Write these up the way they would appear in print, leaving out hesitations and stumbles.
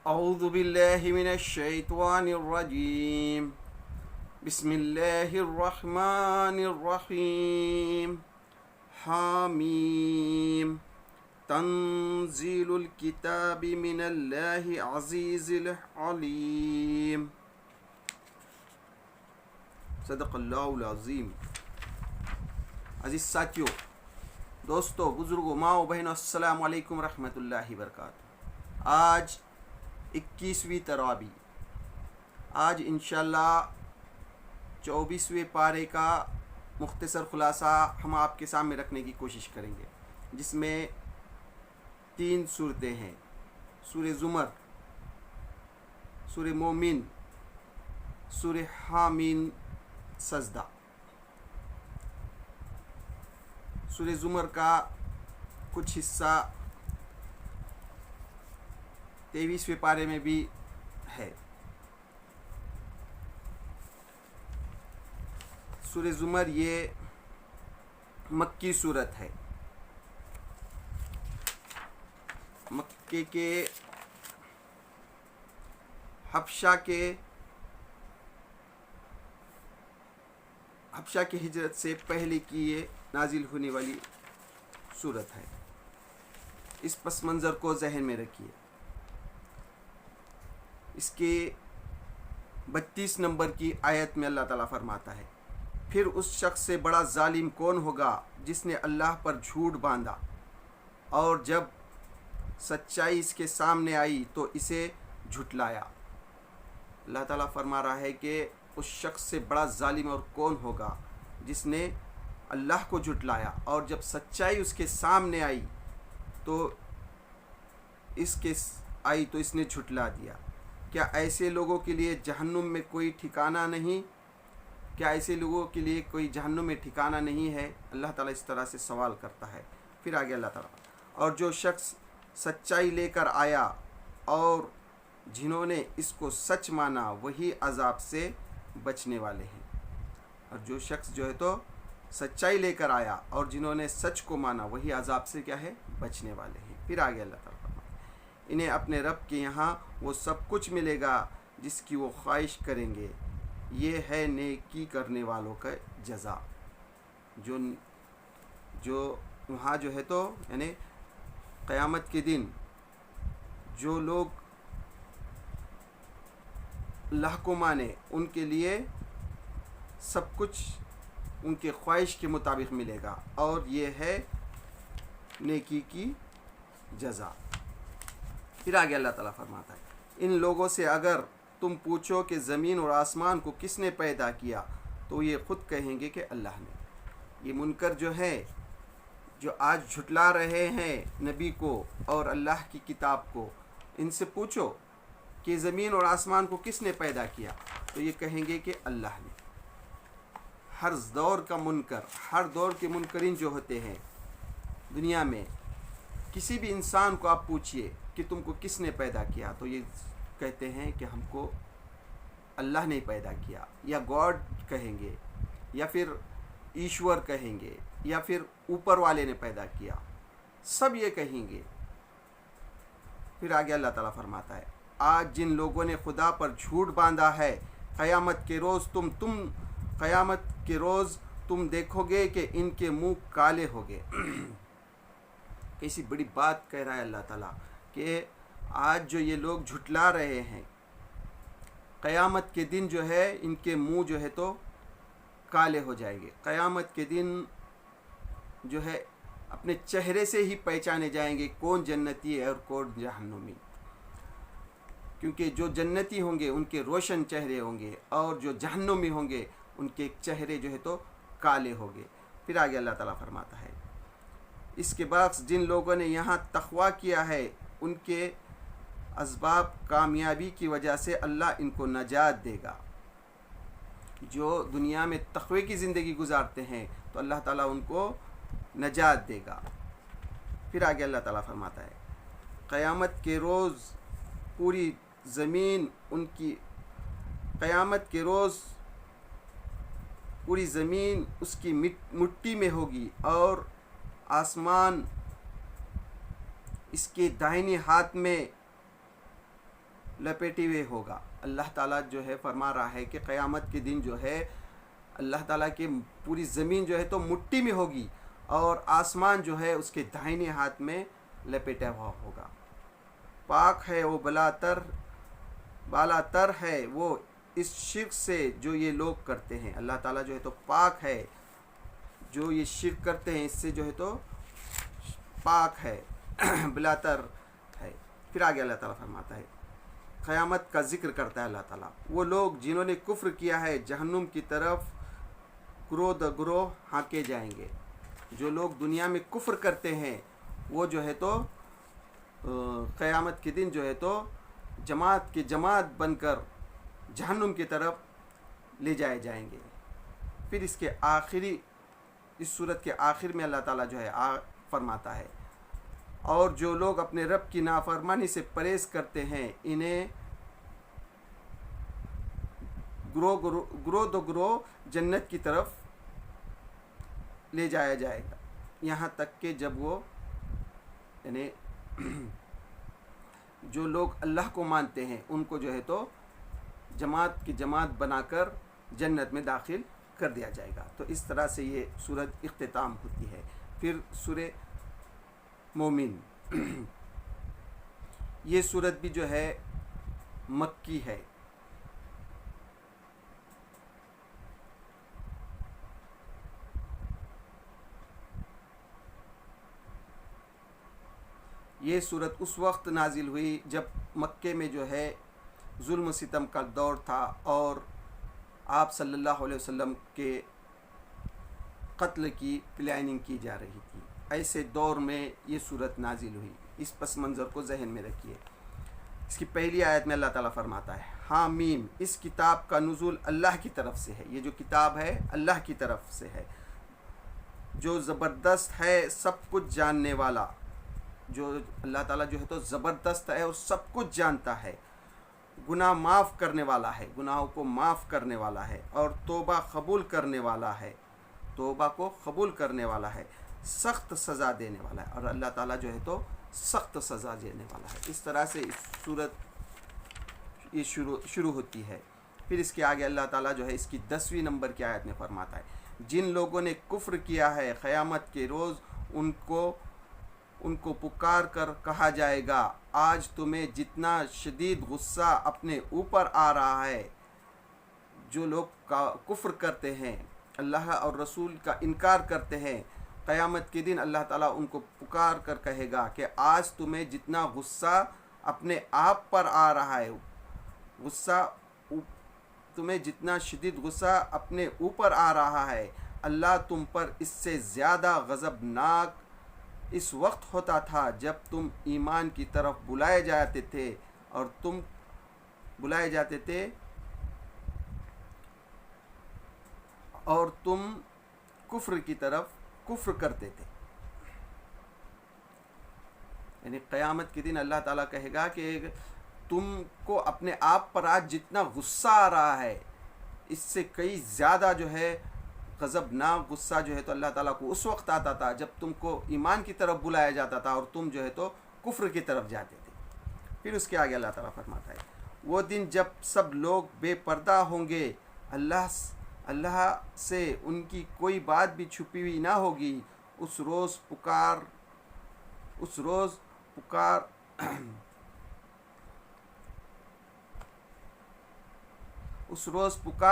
اعوذ باللہ من الشیطان الرجیم بسم اللہ الرحمن الرحیم حامیم تنزیل الکتاب من اللہ عزیز العلیم صدق اللہ العظیم۔ عزیز ساتھیوں، دوستوں، بزرگوں، ماؤں، بہنوں، السلام علیکم ورحمۃ اللہ وبرکاتہ۔ آج 21ویں تراویح، آج انشاءاللہ 24ویں پارے کا مختصر خلاصہ ہم آپ کے سامنے رکھنے کی کوشش کریں گے، جس میں 3 صورتیں ہیں: سورہ زمر، سورہ مومن، سورہ حامیم سجدہ۔ سورہ زمر کا کچھ حصہ 23ویں پارے میں بھی ہے۔ سورہ زمر یہ مکی صورت ہے، مکے کے حبشہ کی ہجرت سے پہلے کی یہ نازل ہونے والی صورت ہے۔ اس پس منظر کو ذہن میں رکھیے۔ اس کے 32 نمبر کی آیت میں اللہ تعالیٰ فرماتا ہے: پھر اس شخص سے بڑا ظالم کون ہوگا جس نے اللہ پر جھوٹ باندھا اور جب سچائی اس کے سامنے آئی تو اسے جھٹلایا۔ اللہ تعالیٰ فرما رہا ہے کہ اس شخص سے بڑا ظالم اور کون ہوگا جس نے اللہ کو جھٹلایا اور جب سچائی اس کے سامنے آئی تو اس نے جھٹلا دیا۔ کیا ایسے لوگوں کے لیے جہنم میں کوئی ٹھکانہ نہیں؟ کیا ایسے لوگوں کے لیے کوئی جہنم میں ٹھکانہ نہیں ہے؟ اللہ تعالیٰ اس طرح سے سوال کرتا ہے۔ پھر آگے اللہ تعالیٰ: اور جو شخص سچائی لے کر آیا اور جنہوں نے اس کو سچ مانا وہی عذاب سے بچنے والے ہیں۔ اور جو شخص جو ہے تو سچائی لے کر آیا اور جنہوں نے سچ کو مانا وہی عذاب سے کیا ہے؟ بچنے والے ہیں۔ پھر آگے اللہ تعالیٰ: انہیں اپنے رب کے یہاں وہ سب کچھ ملے گا جس کی وہ خواہش کریں گے، یہ ہے نیکی کرنے والوں کا جزا۔ جو وہاں جو ہے تو یعنی قیامت کے دن جو لوگ اللہ کو مانے ان کے لیے سب کچھ ان کے خواہش کے مطابق ملے گا، اور یہ ہے نیکی کی جزا۔ پھر آگے اللہ تعالیٰ فرماتا ہے: ان لوگوں سے اگر تم پوچھو کہ زمین اور آسمان کو کس نے پیدا کیا تو یہ خود کہیں گے کہ اللہ نے۔ یہ منکر جو ہے، جو آج جھٹلا رہے ہیں نبی کو اور اللہ کی کتاب کو، ان سے پوچھو کہ زمین اور آسمان کو کس نے پیدا کیا تو یہ کہیں گے کہ اللہ نے۔ ہر دور کا منکر، ہر دور کے منکرین جو ہوتے ہیں دنیا میں، کسی بھی انسان کو آپ پوچھئے کہ تم کو کس نے پیدا کیا تو یہ کہتے ہیں کہ ہم کو اللہ نے پیدا کیا، یا گاڈ کہیں گے، یا پھر ایشور کہیں گے، یا پھر اوپر والے نے پیدا کیا، سب یہ کہیں گے۔ پھر آگے اللہ تعالیٰ فرماتا ہے: آج جن لوگوں نے خدا پر جھوٹ باندھا ہے قیامت کے روز تم دیکھو گے کہ ان کے منہ کالے ہوگے۔ کیسی بڑی بات کہہ رہا ہے اللہ تعالیٰ کہ آج جو یہ لوگ جھٹلا رہے ہیں، قیامت کے دن جو ہے ان کے منہ جو ہے تو کالے ہو جائیں گے۔ قیامت کے دن جو ہے اپنے چہرے سے ہی پہچانے جائیں گے کون جنتی ہے اور کون جہنمی، کیونکہ جو جنتی ہوں گے ان کے روشن چہرے ہوں گے اور جو جہنمی ہوں گے ان کے چہرے جو ہے تو کالے ہوں گے۔ پھر آگے اللہ تعالیٰ فرماتا ہے: اس کے بعد جن لوگوں نے یہاں تقویٰ کیا ہے ان کے اسباب کامیابی کی وجہ سے اللہ ان کو نجات دے گا۔ جو دنیا میں تقوی کی زندگی گزارتے ہیں تو اللہ تعالیٰ ان کو نجات دے گا۔ پھر آگے اللہ تعالیٰ فرماتا ہے: قیامت کے روز پوری زمین اس کی مٹی میں ہوگی اور آسمان اس کے دائیں ہاتھ میں لپیٹے ہوئے ہوگا۔ اللہ تعالیٰ جو ہے فرما رہا ہے کہ قیامت کے دن جو ہے اللہ تعالیٰ کی پوری زمین جو ہے تو مٹی میں ہوگی اور آسمان جو ہے اس کے دائنے ہاتھ میں لپیٹا ہوا ہوگا۔ پاک ہے وہ بالا تر ہے وہ اس شرک سے جو یہ لوگ کرتے ہیں۔ اللہ تعالیٰ جو ہے تو پاک ہے، جو یہ شرک کرتے ہیں اس سے جو ہے تو پاک ہے، بلاتر ہے۔ پھر آگے اللہ تعالیٰ فرماتا ہے، قیامت کا ذکر کرتا ہے اللہ تعالیٰ، وہ لوگ جنہوں نے کفر کیا ہے جہنم کی طرف گروہ در گروہ ہانکے جائیں گے۔ جو لوگ دنیا میں کفر کرتے ہیں وہ جو ہے تو قیامت کے دن جو ہے تو جماعت کے جماعت بن کر جہنم کی طرف لے جائے جائیں گے۔ پھر اس صورت کے آخر میں اللہ تعالیٰ جو ہے فرماتا ہے، اور جو لوگ اپنے رب کی نافرمانی سے پرہیز کرتے ہیں انہیں گروہ دو گروہ جنت کی طرف لے جایا جائے گا، یہاں تک کہ جب وہ یعنی جو لوگ اللہ کو مانتے ہیں ان کو جو ہے تو جماعت کی جماعت بنا کر جنت میں داخل کر دیا جائے گا۔ تو اس طرح سے یہ سورت اختتام ہوتی ہے۔ پھر سورہ مومن، یہ سورت بھی جو ہے مکی ہے۔ یہ سورت اس وقت نازل ہوئی جب مکے میں جو ہے ظلم و ستم کا دور تھا اور آپ صلی اللہ علیہ وسلم کے قتل کی پلاننگ کی جا رہی تھی۔ ایسے دور میں یہ سورت نازل ہوئی۔ اس پس منظر کو ذہن میں رکھیے۔ اس کی پہلی آیت میں اللہ تعالیٰ فرماتا ہے، حامیم، اس کتاب کا نزول اللہ کی طرف سے ہے۔ یہ جو کتاب ہے اللہ کی طرف سے ہے، جو زبردست ہے سب کچھ جاننے والا۔ جو اللہ تعالیٰ جو ہے تو زبردست ہے اور سب کچھ جانتا ہے، گناہ معاف کرنے والا ہے، گناہوں کو معاف کرنے والا ہے، اور توبہ قبول کرنے والا ہے، توبہ کو قبول کرنے والا ہے، سخت سزا دینے والا ہے، اور اللہ تعالیٰ جو ہے تو سخت سزا دینے والا ہے۔ اس طرح سے اس صورت یہ شروع ہوتی ہے۔ پھر اس کے آگے اللہ تعالیٰ جو ہے اس کی 10ویں نمبر کی آیت میں فرماتا ہے، جن لوگوں نے کفر کیا ہے قیامت کے روز ان کو پکار کر کہا جائے گا، آج تمہیں جتنا شدید غصہ اپنے اوپر آ رہا ہے۔ جو لوگ کفر کرتے ہیں، اللہ اور رسول کا انکار کرتے ہیں، قیامت کے دن اللہ تعالیٰ ان کو پکار کر کہے گا کہ آج تمہیں جتنا غصہ اپنے آپ پر آ رہا ہے، تمہیں جتنا شدید غصہ اپنے اوپر آ رہا ہے، اللہ تم پر اس سے زیادہ غضبناک اس وقت ہوتا تھا جب تم ایمان کی طرف بلائے جاتے تھے اور تم کفر کی طرف کفر کرتے تھے۔ یعنی قیامت کے دن اللہ تعالیٰ کہے گا کہ تم کو اپنے آپ پر آج جتنا غصہ آ رہا ہے اس سے کئی زیادہ جو ہے غضبناک غصہ جو ہے تو اللہ تعالیٰ کو اس وقت آتا تھا جب تم کو ایمان کی طرف بلایا جاتا تھا اور تم جو ہے تو کفر کی طرف جاتے تھے۔ پھر اس کے آگے اللہ تعالیٰ فرماتا ہے، وہ دن جب سب لوگ بے پردہ ہوں گے، اللہ سے ان کی کوئی بات بھی چھپی ہوئی نہ ہوگی، اس روز پکار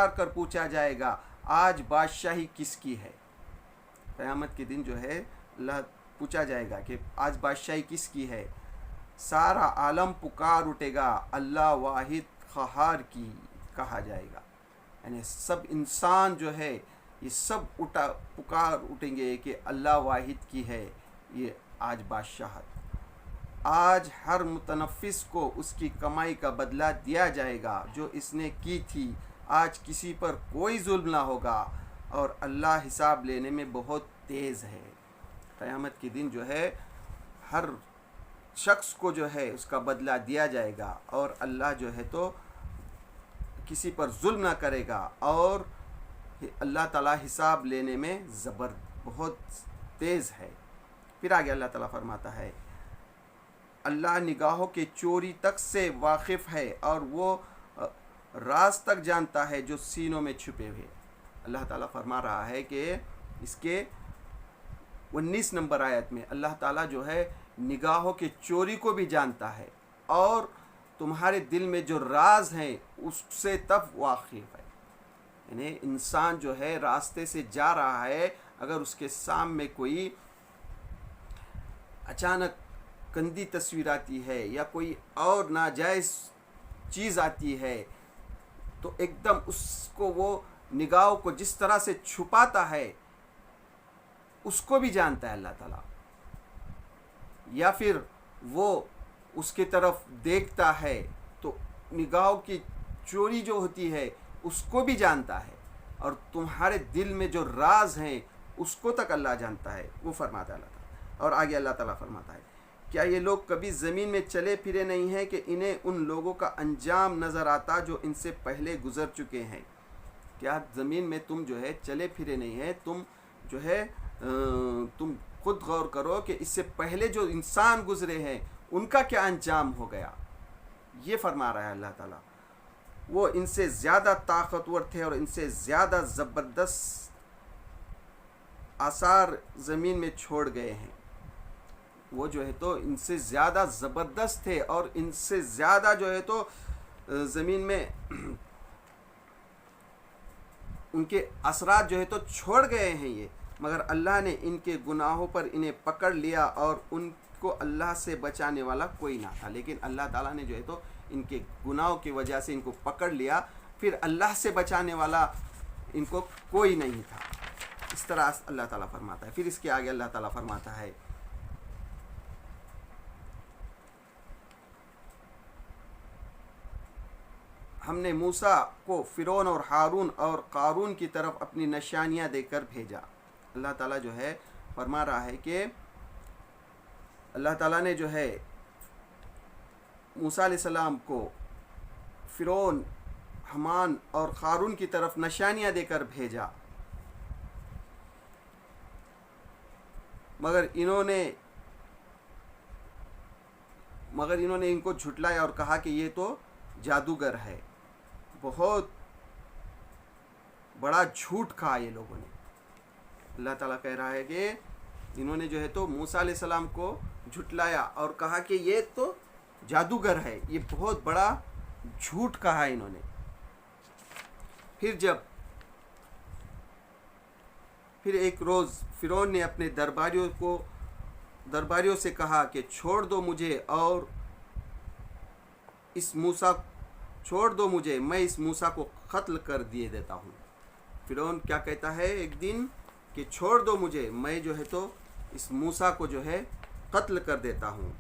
کر پوچھا جائے گا، آج بادشاہی کس کی ہے۔ قیامت کے دن جو ہے اللہ پوچھا جائے گا کہ آج بادشاہی کس کی ہے۔ سارا عالم پکار اٹھے گا، اللہ واحد قہار کی کہا جائے گا۔ یعنی سب انسان جو ہے یہ سب پکار اٹھیں گے کہ اللہ واحد کی ہے یہ آج بادشاہت۔ آج ہر متنفس کو اس کی کمائی کا بدلہ دیا جائے گا جو اس نے کی تھی۔ آج کسی پر کوئی ظلم نہ ہوگا اور اللہ حساب لینے میں بہت تیز ہے۔ قیامت کے دن جو ہے ہر شخص کو جو ہے اس کا بدلہ دیا جائے گا اور اللہ جو ہے تو کسی پر ظلم نہ کرے گا، اور اللہ تعالیٰ حساب لینے میں بہت تیز ہے۔ پھر آگے اللہ تعالیٰ فرماتا ہے، اللہ نگاہوں کے چوری تک سے واقف ہے اور وہ راز تک جانتا ہے جو سینوں میں چھپے ہوئے. اللہ تعالیٰ فرما رہا ہے کہ اس کے 19 نمبر آیت میں اللہ تعالیٰ جو ہے نگاہوں کے چوری کو بھی جانتا ہے اور تمہارے دل میں جو راز ہیں اس سے تب واقف ہے. یعنی انسان جو ہے راستے سے جا رہا ہے، اگر اس کے سامنے کوئی اچانک گندی تصویر آتی ہے یا کوئی اور ناجائز چیز آتی ہے تو ایک دم اس کو وہ نگاہوں کو جس طرح سے چھپاتا ہے اس کو بھی جانتا ہے اللہ تعالیٰ. یا پھر وہ اس کی طرف دیکھتا ہے تو نگاہوں کی چوری جو ہوتی ہے اس کو بھی جانتا ہے، اور تمہارے دل میں جو راز ہیں اس کو تک اللہ جانتا ہے. وہ فرماتا ہے اللہ تعالیٰ. اور آگے اللہ تعالیٰ فرماتا ہے کیا یہ لوگ کبھی زمین میں چلے پھرے نہیں ہیں کہ انہیں ان لوگوں کا انجام نظر آتا جو ان سے پہلے گزر چکے ہیں. کیا زمین میں تم جو ہے چلے پھرے نہیں ہیں؟ تم جو ہے تم خود غور کرو کہ اس سے پہلے جو انسان گزرے ہیں ان کا کیا انجام ہو گیا. یہ فرما رہا ہے اللہ تعالیٰ وہ ان سے زیادہ طاقتور تھے اور ان سے زیادہ زبردست آثار زمین میں چھوڑ گئے ہیں. وہ جو ہے تو ان سے زیادہ زبردست تھے اور ان سے زیادہ جو ہے تو زمین میں ان کے اثرات جو ہے تو چھوڑ گئے ہیں یہ، مگر اللہ نے ان کے گناہوں پر انہیں پکڑ لیا اور ان کو اللہ سے بچانے والا کوئی نہ تھا. لیکن اللہ تعالیٰ نے جو ہے تو ان کے گناہوں کی وجہ سے ان کو پکڑ لیا، پھر اللہ سے بچانے والا ان کو کوئی نہیں تھا. اس طرح اللہ تعالیٰ فرماتا ہے. پھر اس کے آگے اللہ تعالیٰ فرماتا ہے ہم نے موسیٰ کو فرعون اور ہارون اور قارون کی طرف اپنی نشانیاں دے کر بھیجا. اللہ تعالیٰ جو ہے فرما رہا ہے کہ اللہ تعالیٰ نے جو ہے موسیٰ علیہ السلام کو فرعون، حمان اور قارون کی طرف نشانیاں دے کر بھیجا، مگر انہوں نے ان کو جھٹلایا اور کہا کہ یہ تو جادوگر ہے. بہت بڑا جھوٹ کہا یہ لوگوں نے. اللہ تعالیٰ کہہ رہا ہے کہ انہوں نے جو ہے تو موسیٰ علیہ السلام کو جھٹلایا اور کہا کہ یہ تو جادوگر ہے. یہ بہت بڑا جھوٹ کہا انہوں نے. پھر ایک روز فرعون نے اپنے درباریوں سے کہا کہ چھوڑ دو مجھے اور چھوڑ دو مجھے، میں اس موسیٰ کو قتل کر دیتا ہوں. فرعون کیا کہتا ہے ایک دن کہ چھوڑ دو مجھے، میں جو ہے تو اس موسیٰ کو جو ہے قتل کر دیتا ہوں.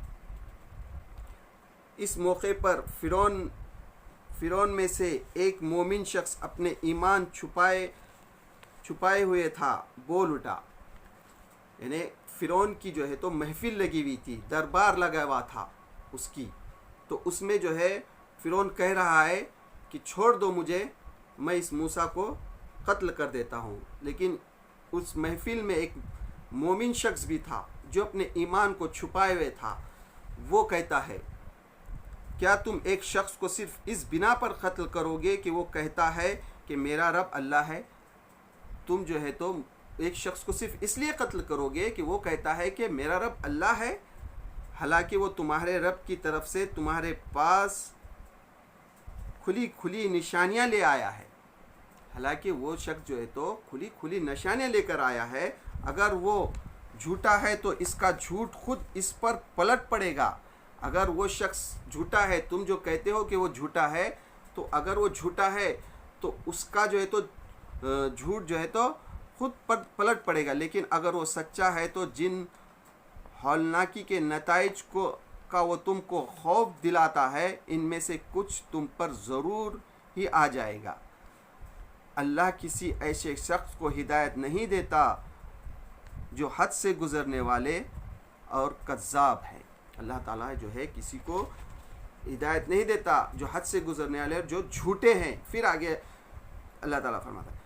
اس موقع پر فرعون میں سے ایک مومن شخص اپنے ایمان چھپائے ہوئے تھا، بول اٹھا. یعنی فرعون کی جو ہے تو محفل لگی ہوئی تھی، دربار لگا ہوا تھا اس کی، تو اس میں جو ہے فرعون کہہ رہا ہے کہ چھوڑ دو مجھے، میں اس موسیٰ کو قتل کر دیتا ہوں. لیکن اس محفل میں ایک مومن شخص بھی تھا جو اپنے ایمان کو چھپائے ہوئے تھا. وہ کہتا ہے کیا تم ایک شخص کو صرف اس بنا پر قتل کرو گے کہ وہ کہتا ہے کہ میرا رب اللہ ہے؟ تم جو ہے تو ایک شخص کو صرف اس لیے قتل کرو گے کہ وہ کہتا ہے کہ میرا رب اللہ ہے، حالانکہ وہ تمہارے رب کی طرف سے تمہارے پاس کھلی نشانیاں لے آیا ہے. حالانکہ وہ شخص جو ہے تو کھلی نشانیاں لے کر آیا ہے. اگر وہ جھوٹا ہے تو اس کا جھوٹ خود اس پر پلٹ پڑے گا. اگر وہ شخص جھوٹا ہے، تم جو کہتے ہو کہ وہ جھوٹا ہے، تو اگر وہ جھوٹا ہے تو اس کا جو ہے تو جھوٹ جو ہے تو خود پلٹ پڑے گا. لیکن اگر وہ سچا ہے تو جن ہولناکی کے نتائج کا وہ تم کو خوف دلاتا ہے، ان میں سے کچھ تم پر ضرور ہی آ جائے گا. اللہ کسی ایسے شخص کو ہدایت نہیں دیتا جو حد سے گزرنے والے اور کذاب ہیں. اللہ تعالیٰ جو ہے کسی کو ہدایت نہیں دیتا جو حد سے گزرنے والے اور جو جھوٹے ہیں. پھر آگے اللہ تعالیٰ فرماتا ہے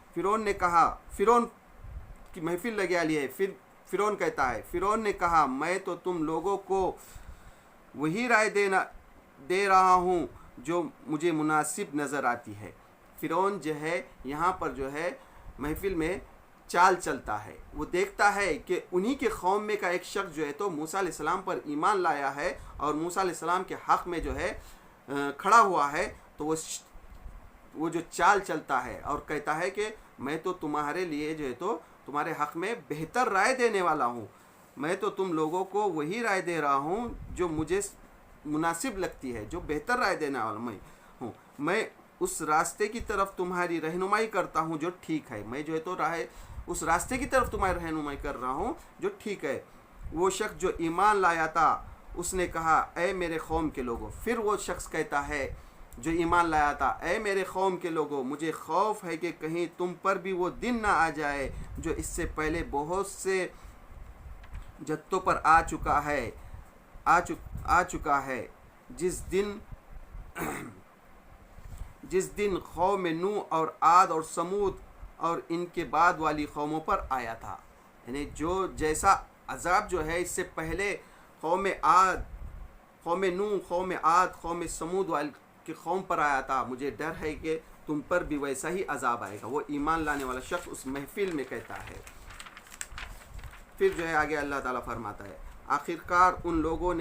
فرعون کی محفل لگا لی ہے. پھر فرعون کہتا ہے، فرعون نے کہا میں تو تم لوگوں کو وہی رائے دے رہا ہوں جو مجھے مناسب نظر آتی ہے۔ فرعون جو ہے یہاں پر جو ہے محفل میں چال چلتا ہے، وہ دیکھتا ہے کہ انہی کے قوم میں کا ایک شخص جو ہے تو موسیٰ علیہ السلام پر ایمان لایا ہے اور موسیٰ علیہ السلام کے حق میں جو ہے کھڑا ہوا ہے، تو وہ جو چال چلتا ہے اور کہتا ہے کہ میں تو تمہارے لیے جو ہے تو تمہارے حق میں بہتر رائے دینے والا ہوں، میں تو تم لوگوں کو وہی رائے دے رہا ہوں جو مجھے مناسب لگتی ہے، جو بہتر رائے دینے والا میں ہوں، میں اس راستے کی طرف تمہاری رہنمائی کرتا ہوں جو ٹھیک ہے، میں جو ہے تو اس راستے کی طرف تمہاری رہنمائی کر رہا ہوں جو ٹھیک ہے۔ وہ شخص جو ایمان لایا تھا اس نے کہا اے میرے قوم کے لوگوں، پھر وہ شخص کہتا ہے جو ایمان لایا تھا اے میرے قوم کے لوگوں، مجھے خوف ہے کہ کہیں تم پر بھی وہ دن نہ آ جائے جو اس سے پہلے بہت سے جدوں پر آ چکا ہے جس دن قوم نوح اور عاد اور سمود اور ان کے بعد والی قوموں پر آیا تھا، یعنی جو جیسا عذاب جو ہے اس سے پہلے قوم نوح، قوم عاد، قوم سمود والی کی قوم پر آیا تھا، مجھے ڈر ہے کہ تم پر بھی ویسا ہی عذاب آئے گا۔ وہ ایمان لانے والا شخص اس محفل میں کہتا ہے۔ پھر جو ہے آگے اللہ تعالیٰ فرماتا ہے آخرکار ان لوگوں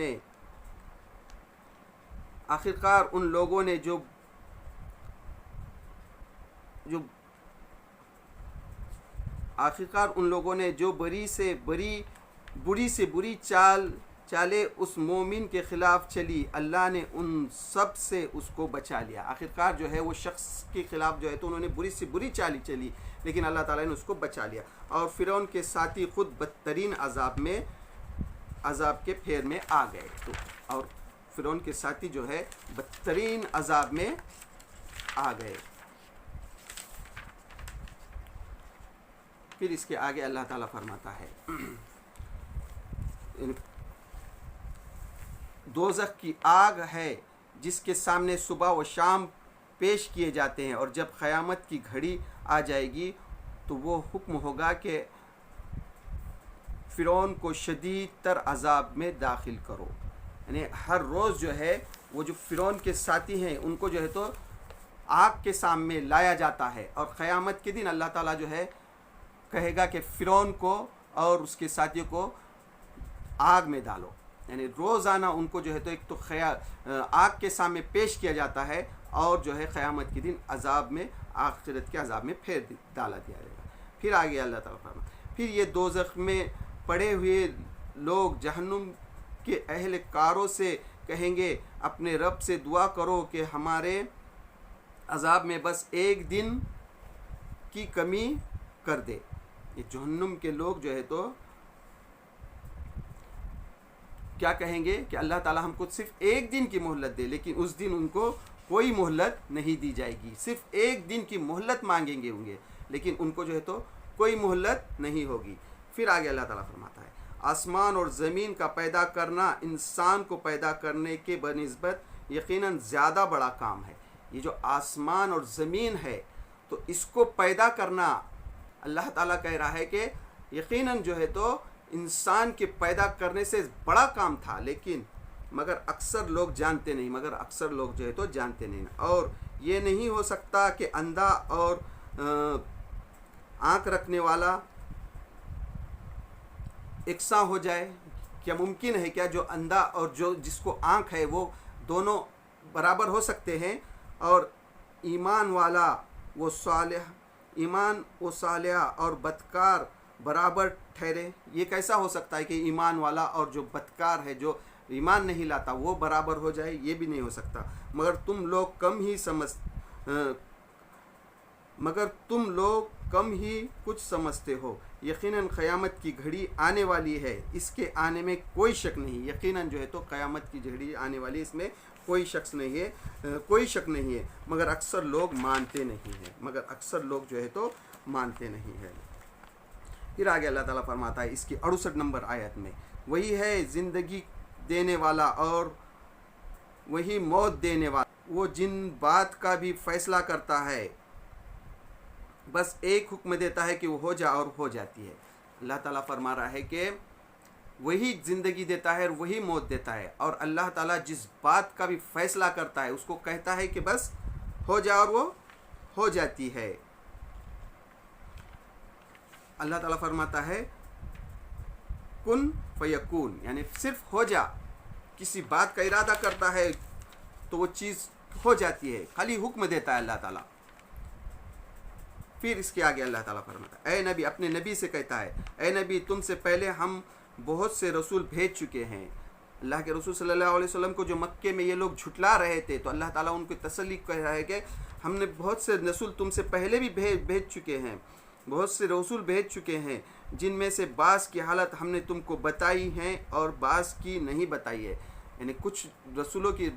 نے جو بری سے بری چالیں اس مومن کے خلاف چلی، اللہ نے ان سب سے اس کو بچا لیا۔ آخرکار جو ہے وہ شخص کے خلاف جو ہے تو انہوں نے بری سے بری چالیں چلی، لیکن اللہ تعالیٰ نے اس کو بچا لیا، اور فرعون کے ساتھی خود بدترین عذاب کے پھیر میں آ گئے، اور فرعون کے ساتھی جو ہے بدترین عذاب میں آ گئے۔ پھر اس کے آگے اللہ تعالیٰ فرماتا ہے دوزخ کی آگ ہے جس کے سامنے صبح و شام پیش کیے جاتے ہیں، اور جب قیامت کی گھڑی آ جائے گی تو وہ حکم ہوگا کہ فرعون کو شدید تر عذاب میں داخل کرو، یعنی ہر روز جو ہے وہ جو فرعون کے ساتھی ہیں ان کو جو ہے تو آگ کے سامنے لایا جاتا ہے، اور قیامت کے دن اللہ تعالیٰ جو ہے کہے گا کہ فرعون کو اور اس کے ساتھیوں کو آگ میں ڈالو، یعنی روزانہ ان کو جو ہے تو ایک تو آگ کے سامنے پیش کیا جاتا ہے، اور جو ہے قیامت کے دن عذاب میں، آخرت کے عذاب میں پھیر ڈالا دیا جائے گا۔ پھر آگے اللہ تعالیٰ فرماتا، پھر یہ دوزخ میں پڑے ہوئے لوگ جہنم کے اہل کاروں سے کہیں گے اپنے رب سے دعا کرو کہ ہمارے عذاب میں بس ایک دن کی کمی کر دے۔ یہ جہنم کے لوگ جو ہے تو کیا کہیں گے کہ اللہ تعالیٰ ہم کو صرف ایک دن کی مہلت دے، لیکن اس دن ان کو کوئی مہلت نہیں دی جائے گی، صرف ایک دن کی مہلت مانگیں گے ہوں گے، لیکن ان کو جو ہے تو کوئی مہلت نہیں ہوگی۔ پھر آگے اللہ تعالیٰ فرماتا ہے آسمان اور زمین کا پیدا کرنا انسان کو پیدا کرنے کے بنسبت یقیناً زیادہ بڑا کام ہے۔ یہ جو آسمان اور زمین ہے تو اس کو پیدا کرنا اللہ تعالیٰ کہہ رہا ہے کہ یقیناً جو ہے تو انسان کے پیدا کرنے سے بڑا کام تھا، لیکن مگر اکثر لوگ جانتے نہیں، اور یہ نہیں ہو سکتا کہ اندھا اور آنکھ رکھنے والا یکساں ہو جائے؟ کیا ممکن ہے کیا جو اندھا اور جس کو آنکھ ہے وہ دونوں برابر ہو سکتے ہیں، اور ایمان و صالح اور بدکار برابر ٹھہرے؟ یہ کیسا ہو سکتا ہے کہ ایمان والا اور جو بدکار ہے، جو ایمان نہیں لاتا، وہ برابر ہو جائے؟ یہ بھی نہیں ہو سکتا۔ مگر تم لوگ کم ہی کچھ سمجھتے ہو۔ یقیناً قیامت کی گھڑی آنے والی ہے، اس کے آنے میں کوئی شک نہیں۔ یقیناً جو ہے تو قیامت کی گھڑی آنے والی، اس میں کوئی شک نہیں ہے، مگر اکثر لوگ مانتے نہیں ہیں۔ پھر آگے اللہ تعالیٰ فرماتا ہے اس کی 68 نمبر آیت میں، وہی ہے زندگی دینے والا اور وہی موت دینے والا، وہ جن بات کا بھی فیصلہ کرتا ہے بس ایک حکم دیتا ہے کہ وہ ہو جا اور ہو جاتی ہے۔ اللہ تعالیٰ فرما رہا ہے کہ وہی زندگی دیتا ہے اور وہی موت دیتا ہے، اور اللہ تعالیٰ جس بات کا بھی فیصلہ کرتا ہے اس کو کہتا ہے کہ بس ہو جا، اور وہ ہو جاتی ہے۔ اللہ تعالیٰ فرماتا ہے کن فیکون، یعنی صرف ہو جا، کسی بات کا ارادہ کرتا ہے تو وہ چیز ہو جاتی ہے، خالی حکم دیتا ہے اللہ تعالیٰ۔ پھر اس کے آگے اللہ تعالیٰ فرماتا ہے، اے نبی، اپنے نبی سے کہتا ہے، اے نبی تم سے پہلے ہم بہت سے رسول بھیج چکے ہیں۔ اللہ کے رسول صلی اللہ علیہ وسلم کو جو مکے میں یہ لوگ جھٹلا رہے تھے، تو اللہ تعالیٰ ان کو تسلی کہہ رہا ہے کہ ہم نے بہت سے رسول تم سے پہلے بھی بھیج چکے ہیں، بہت سے رسول بھیج چکے ہیں، جن میں سے بعض کی حالت ہم نے تم کو بتائی ہیں اور بعض کی نہیں بتائی ہے۔ یعنی کچھ رسولوں کی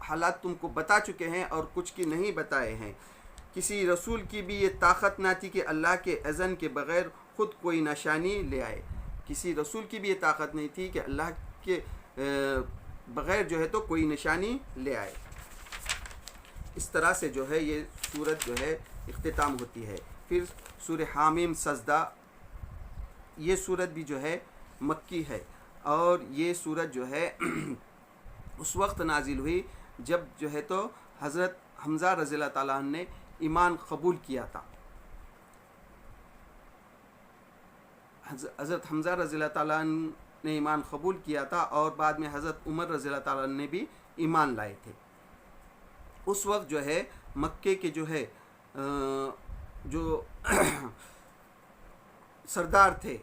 حالات تم کو بتا چکے ہیں اور کچھ کی نہیں بتائے ہیں۔ کسی رسول کی بھی یہ طاقت نہ تھی کہ اللہ کے اذن کے بغیر خود کوئی نشانی لے آئے۔ کسی رسول کی بھی یہ طاقت نہیں تھی کہ اللہ کے بغیر جو ہے تو کوئی نشانی لے آئے۔ اس طرح سے جو ہے یہ سورت جو ہے اختتام ہوتی ہے۔ پھر سورہ حامیم سجدہ، یہ سورت بھی جو ہے مکی ہے، اور یہ سورت جو ہے اس وقت نازل ہوئی جب جو ہے تو حضرت حمزہ رضی اللہ تعالیٰ عنہ نے ایمان قبول کیا تھا۔ حضرت حمزہ رضی اللہ تعالیٰ عنہ نے ایمان قبول کیا تھا، اور بعد میں حضرت عمر رضی اللہ تعالیٰ عنہ نے بھی ایمان لائے تھے۔ اس وقت جو ہے مکے کے جو ہے جو سردار تھے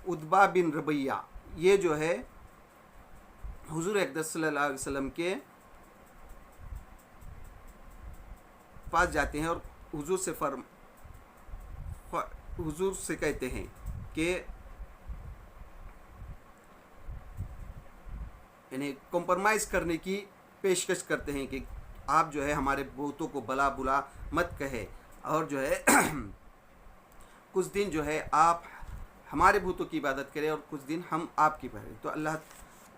عتبہ بن ربیعہ، یہ جو ہے حضور اقدس صلی اللہ علیہ وسلم کے پاس جاتے ہیں اور حضور سے کہتے ہیں کہ یعنی کمپرمائز کرنے کی پیشکش کرتے ہیں کہ آپ جو ہے ہمارے بتوں کو بلا بلا مت کہے، اور جو ہے کچھ دن جو ہے آپ ہمارے بتوں کی عبادت کریں اور کچھ دن ہم آپ کی کریں۔ تو اللہ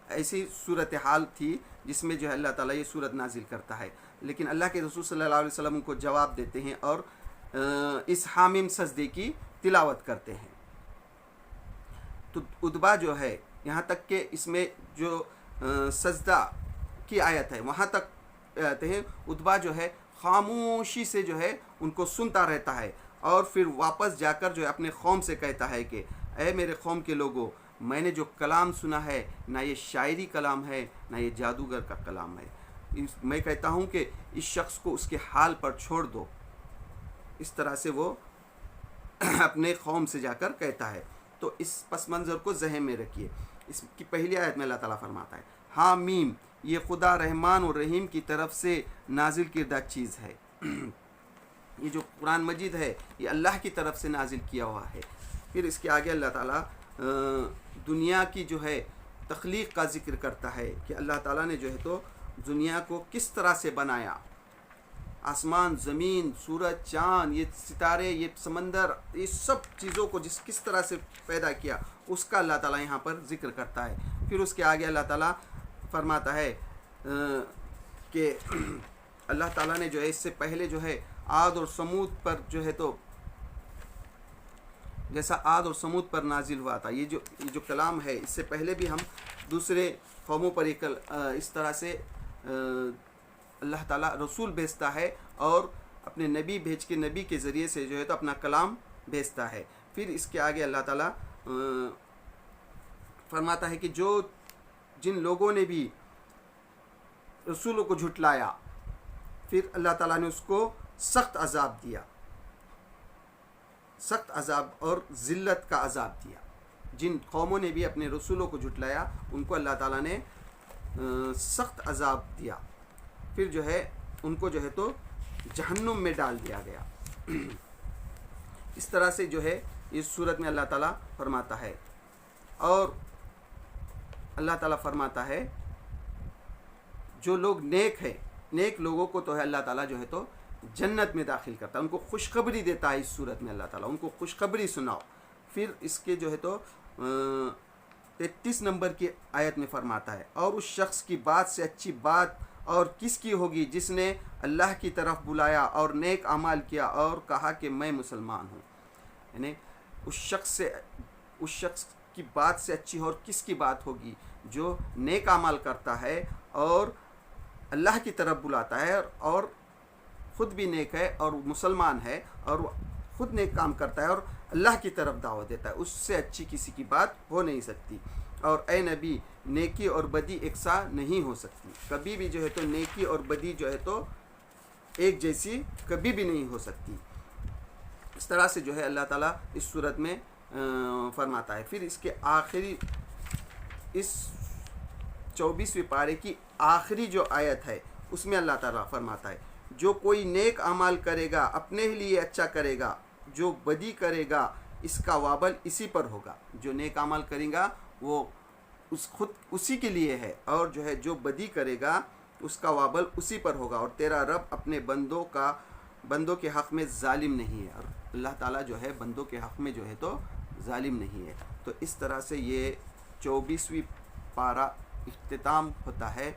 ایسی صورتحال تھی جس میں جو ہے اللہ تعالیٰ یہ صورت نازل کرتا ہے، لیکن اللہ کے رسول صلی اللہ علیہ وسلم کو جواب دیتے ہیں اور اس حامیم سجدے کی تلاوت کرتے ہیں۔ تو عتبہ جو ہے یہاں تک کہ اس میں جو سجدہ کی آیت ہے وہاں تک آتے ہیں، عتبہ جو ہے خاموشی سے جو ہے ان کو سنتا رہتا ہے، اور پھر واپس جا کر جو ہے اپنے قوم سے کہتا ہے کہ اے میرے قوم کے لوگوں، میں نے جو کلام سنا ہے نہ یہ شاعری کلام ہے نہ یہ جادوگر کا کلام ہے، میں کہتا ہوں کہ اس شخص کو اس کے حال پر چھوڑ دو۔ اس طرح سے وہ اپنے قوم سے جا کر کہتا ہے۔ تو اس پس منظر کو ذہن میں رکھیے۔ اس کی پہلی آیت میں اللہ تعالیٰ فرماتا ہے حامیم، یہ خدا رحمان اور رحیم کی طرف سے نازل کردہ چیز ہے۔ یہ جو قرآن مجید ہے یہ اللہ کی طرف سے نازل کیا ہوا ہے۔ پھر اس کے آگے اللہ تعالیٰ دنیا کی جو ہے تخلیق کا ذکر کرتا ہے کہ اللہ تعالیٰ نے جو ہے تو دنیا کو کس طرح سے بنایا، آسمان، زمین، سورج، چاند، یہ ستارے، یہ سمندر، یہ سب چیزوں کو کس طرح سے پیدا کیا، اس کا اللہ تعالیٰ یہاں پر ذکر کرتا ہے۔ پھر اس کے آگے اللہ تعالیٰ فرماتا ہے کہ اللہ تعالیٰ نے جو ہے اس سے پہلے جو ہے عاد اور سمود پر جو ہے تو جیسا عاد اور سمود پر نازل ہوا تھا، یہ جو کلام ہے اس سے پہلے بھی ہم دوسرے قوموں پر اس طرح سے اللہ تعالیٰ رسول بھیجتا ہے اور اپنے نبی بھیج کے نبی کے ذریعے سے جو ہے تو اپنا کلام بھیجتا ہے۔ پھر اس کے آگے اللہ تعالیٰ فرماتا ہے کہ جن لوگوں نے بھی رسولوں کو جھٹلایا، پھر اللہ تعالیٰ نے اس کو سخت عذاب دیا، سخت عذاب اور ذلت کا عذاب دیا۔ جن قوموں نے بھی اپنے رسولوں کو جھٹلایا ان کو اللہ تعالیٰ نے سخت عذاب دیا، پھر جو ہے ان کو جو ہے تو جہنم میں ڈال دیا گیا۔ اس طرح سے جو ہے اس صورت میں اللہ تعالیٰ فرماتا ہے، اور اللہ تعالیٰ فرماتا ہے جو لوگ نیک ہیں، نیک لوگوں کو تو ہے اللہ تعالیٰ جو ہے تو جنت میں داخل کرتا ہے، ان کو خوشخبری دیتا ہے۔ اس صورت میں اللہ تعالیٰ ان کو خوشخبری سناؤ۔ پھر اس کے جو ہے تو 33 نمبر کی آیت میں فرماتا ہے اور اس شخص کی بات سے اچھی بات اور کس کی ہوگی جس نے اللہ کی طرف بلایا اور نیک اعمال کیا اور کہا کہ میں مسلمان ہوں۔ یعنی اس شخص کی بات سے اچھی اور کس کی بات ہوگی؟ جو نیک اعمال کرتا ہے اور اللہ کی طرف بلاتا ہے اور خود بھی نیک ہے اور مسلمان ہے اور خود نیک کام کرتا ہے اور اللہ کی طرف دعوت دیتا ہے، اس سے اچھی کسی کی بات ہو نہیں سکتی۔ اور اے نبی، نیکی اور بدی ایک سا نہیں ہو سکتی، کبھی بھی جو ہے تو نیکی اور بدی جو ہے تو ایک جیسی کبھی بھی نہیں ہو سکتی۔ اس طرح سے جو ہے اللہ تعالیٰ اس صورت میں فرماتا ہے۔ پھر اس کے آخری، اس 24ویں پارے کی آخری جو آیت ہے اس میں اللہ تعالیٰ فرماتا ہے جو کوئی نیک اعمال کرے گا اپنے ہی لیے اچھا کرے گا، جو بدی کرے گا اس کا وابل اسی پر ہوگا۔ جو نیک اعمال کرے گا وہ خود اسی کے لیے ہے، اور جو ہے جو بدی کرے گا اس کا وابل اسی پر ہوگا، اور تیرا رب اپنے بندوں کے حق میں ظالم نہیں ہے، اور اللہ تعالیٰ جو ہے بندوں کے حق میں جو ہے تو ظالم نہیں ہے۔ تو اس طرح سے یہ 24ویں پارہ اختتام ہوتا ہے۔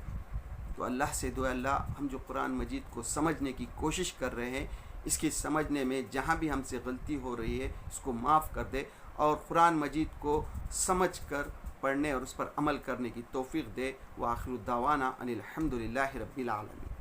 تو اللہ سے دعا، اللہ ہم جو قرآن مجید کو سمجھنے کی کوشش کر رہے ہیں، اس کی سمجھنے میں جہاں بھی ہم سے غلطی ہو رہی ہے اس کو معاف کر دے، اور قرآن مجید کو سمجھ کر پڑھنے اور اس پر عمل کرنے کی توفیق دے۔ وآخر دعوانا ان الحمد للہ رب العالمین۔